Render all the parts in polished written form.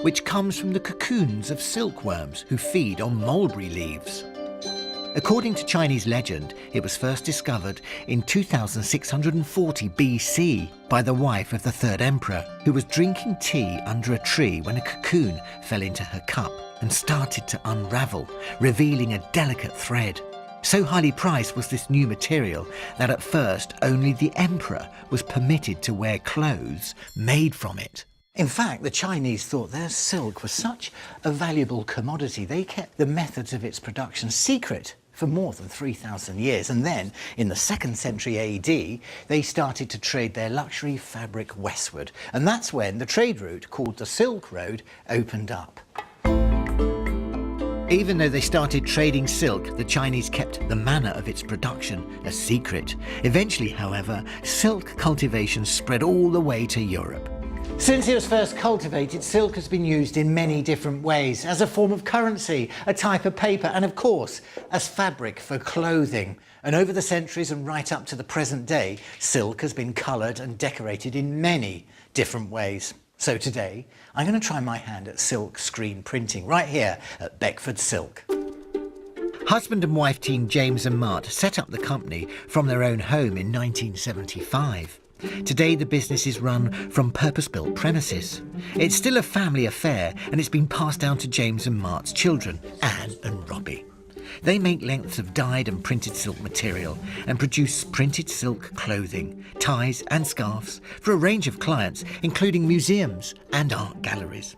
which comes from the cocoons of silkworms who feed on mulberry leaves. According to Chinese legend, it was first discovered in 2640 BC by the wife of the third emperor, who was drinking tea under a tree when a cocoon fell into her cup and started to unravel, revealing a delicate thread. So highly priced was this new material that at first only the emperor was permitted to wear clothes made from it. In fact, the Chinese thought their silk was such a valuable commodity, they kept the methods of its production secret for more than 3,000 years. And then, in the 2nd century AD, they started to trade their luxury fabric westward. And that's when the trade route, called the Silk Road, opened up. Even though they started trading silk, the Chinese kept the manner of its production a secret. Eventually, however, silk cultivation spread all the way to Europe. Since it was first cultivated, silk has been used in many different ways, as a form of currency, a type of paper, and of course, as fabric for clothing. And over the centuries and right up to the present day, silk has been coloured and decorated in many different ways. So today, I'm going to try my hand at silk screen printing, right here at Beckford Silk. Husband and wife team James and Mart set up the company from their own home in 1975. Today the business is run from purpose-built premises. It's still a family affair and it's been passed down to James and Mart's children, Anne and Robbie. They make lengths of dyed and printed silk material and produce printed silk clothing, ties and scarves for a range of clients, including museums and art galleries.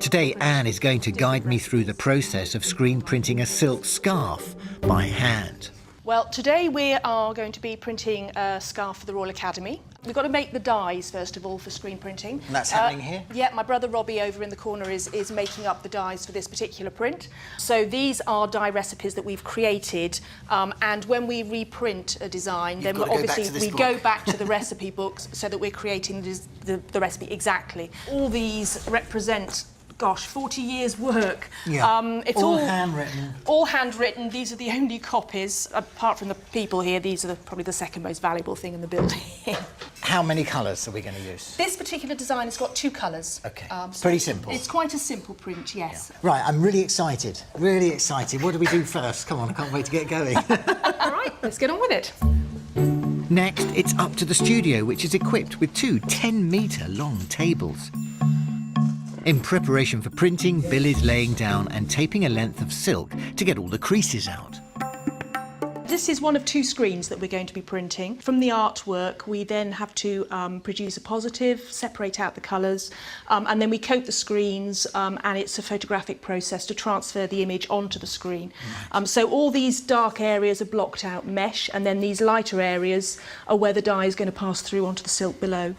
Today Anne is going to guide me through the process of screen printing a silk scarf by hand. Well, today we are going to be printing a scarf for the Royal Academy. We've got to make the dies, first of all, for screen printing. And that's happening here? Yeah, my brother Robbie over in the corner is making up the dies for this particular print. So these are die recipes that we've created, and when we reprint a design, then obviously we go back to the recipe books so that we're creating the recipe exactly. All these represent, gosh, 40 years work. Yeah. It's all handwritten. All handwritten. These are the only copies, apart from the people here. These are probably the second most valuable thing in the building. How many colours are we going to use? This particular design has got 2 colours. Okay. So pretty simple. It's quite a simple print, yes. Yeah. Right, I'm really excited. Really excited. What do we do first? Come on, I can't wait to get going. All right, let's get on with it. Next, it's up to the studio, which is equipped with 2 10-metre-long tables. In preparation for printing, Bill is laying down and taping a length of silk to get all the creases out. This is one of 2 screens that we're going to be printing. From the artwork, we then have to produce a positive, separate out the colours, and then we coat the screens, and it's a photographic process to transfer the image onto the screen. Right. So all these dark areas are blocked out mesh, and then these lighter areas are where the dye is going to pass through onto the silk below.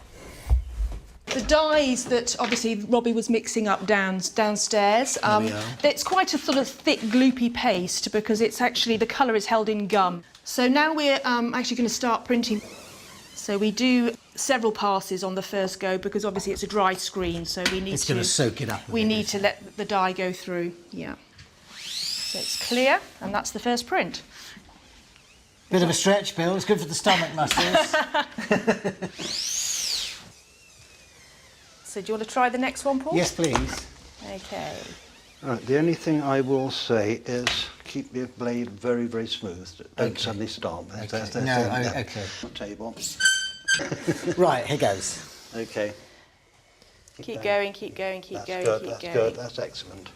The dyes that obviously Robbie was mixing up downstairs, it's quite a sort of thick, gloopy paste because it's actually, the colour is held in gum. So now we're actually going to start printing. So we do several passes on the first go because obviously it's a dry screen, so we need It's going to soak it up. We need to let the dye go through, yeah. So it's clear, and that's the first print. Bit of a stretch, Bill. It's good for the stomach muscles. So do you want to try the next one, Paul? Yes, please. Okay. All right, the only thing I will say is keep your blade very, very smooth. Don't suddenly stop. Okay. Okay. Table. Right, here goes. Okay. Keep going, keep going, keep going, good, keep that's going. good, that's excellent.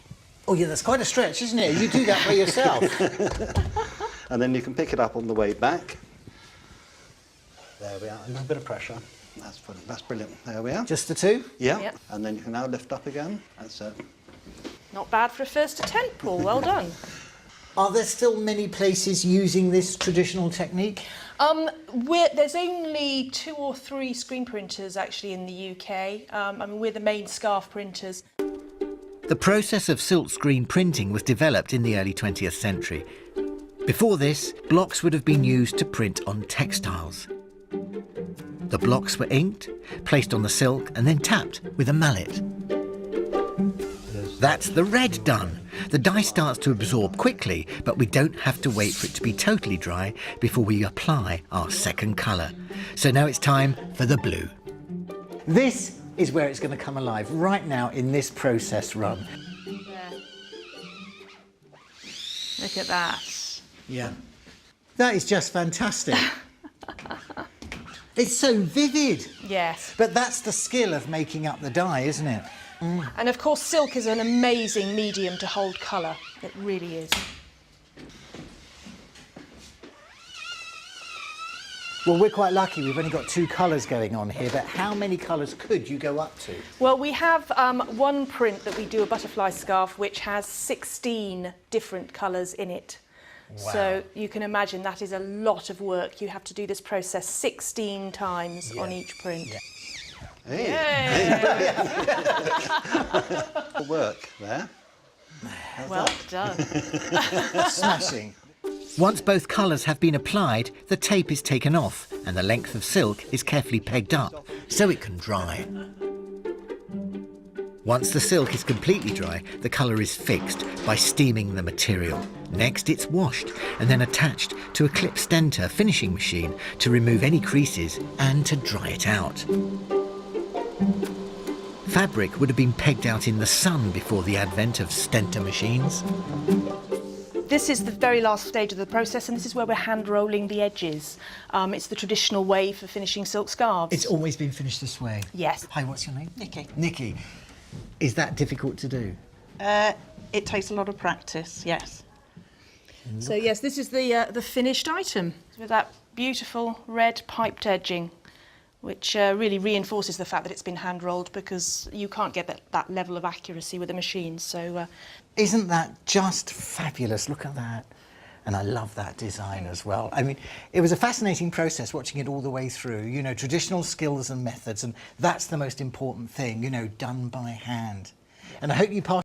Oh yeah, that's quite a stretch, isn't it? You do that by yourself. And then you can pick it up on the way back. There we are, a little bit of pressure. That's brilliant. There we are. Just the 2? Yeah. Yep. And then you can now lift up again. That's it. Not bad for a first attempt, Paul. Well done. Are there still many places using this traditional technique? There's only 2 or 3 screen printers actually in the UK. I mean, we're the main scarf printers. The process of silk screen printing was developed in the early 20th century. Before this, blocks would have been used to print on textiles. The blocks were inked, placed on the silk and then tapped with a mallet. That's the red done. The dye starts to absorb quickly, but we don't have to wait for it to be totally dry before we apply our second colour. So now it's time for the blue. This is where it's going to come alive, right now in this process run. There. Look at that. Yeah. That is just fantastic. It's so vivid. Yes. But that's the skill of making up the dye, isn't it? And of course, silk is an amazing medium to hold colour. It really is. Well, we're quite lucky. We've only got 2 colours going on here, but how many colours could you go up to? Well, we have one print that we do, a butterfly scarf, which has 16 different colours in it. Wow. So you can imagine that is a lot of work. You have to do this process 16 times on each print. Yeah. Hey. Good work there. Well done. Smashing. Once both colours have been applied, the tape is taken off and the length of silk is carefully pegged up so it can dry. Once the silk is completely dry, the colour is fixed by steaming the material. Next it's washed and then attached to a clip stenter finishing machine to remove any creases and to dry it out. Fabric would have been pegged out in the sun before the advent of stenter machines. This is the very last stage of the process, and this is where we're hand rolling the edges. It's the traditional way for finishing silk scarves. It's always been finished this way? Yes. Hi, what's your name? Nikki. Nikki. Is that difficult to do? It takes a lot of practice, yes. So yes, this is the finished item with that beautiful red piped edging, which really reinforces the fact that it's been hand rolled, because you can't get that level of accuracy with a machine. So Isn't that just fabulous? Look at that. And I love that design as well. I mean, it was a fascinating process watching it all the way through, you know, traditional skills and methods, and that's the most important thing, you know, done by hand. And I hope you pass